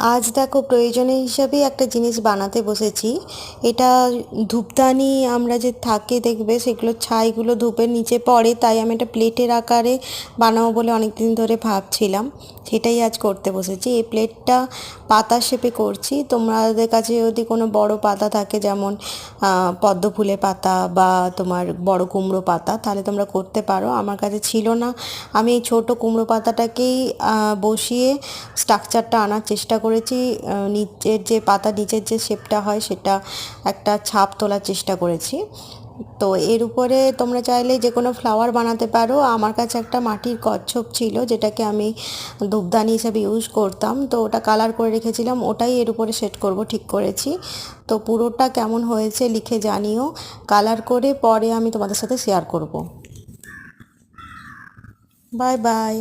আজ দেখো প্রয়োজনীয় হিসাবেই একটা জিনিস বানাতে বসেছি। এটা ধূপদানি আমরা যে থাকে দেখবে সেগুলো ছাইগুলো ধূপের নিচে পড়ে, তাই আমি একটা প্লেটের আকারে বানাবো বলে অনেক দিন ধরে ভাবছিলাম। সেটাই আজ করতে বসেছি। এই প্লেটটা পাতা শেপে করছি। তোমাদের কাছে যদি কোনো বড় পাতা থাকে, যেমন পদ্ম ফুলের পাতা বা তোমার বড় কুমড়ো পাতা, তাহলে তোমরা করতে পারো। আমার কাছে ছিল না। আমি এই ছোটো কুমড়ো পাতাটাকেই বসিয়ে স্ট্রাকচারটা আনার চেষ্টা করেছি। নিচের যে পাতা নিচের যে শেপটা হয় সেটা একটা ছাপ তোলার চেষ্টা করেছি। তো এর উপরে তোমরা চাইলে যে কোনো ফ্লাওয়ার বানাতে পারো। আমার কাছে একটা মাটির কচ্ছপ ছিল, যেটাকে আমি ধূপদানি হিসাবে ইউজ করতাম, তো ওটা কালার করে রেখেছিলাম, ওটাই এর উপরে সেট করব ঠিক করেছি। তো পুরোটা কেমন হয়েছে লিখে জানিও। কালার করে পরে আমি তোমাদের সাথে শেয়ার করব। Bye bye.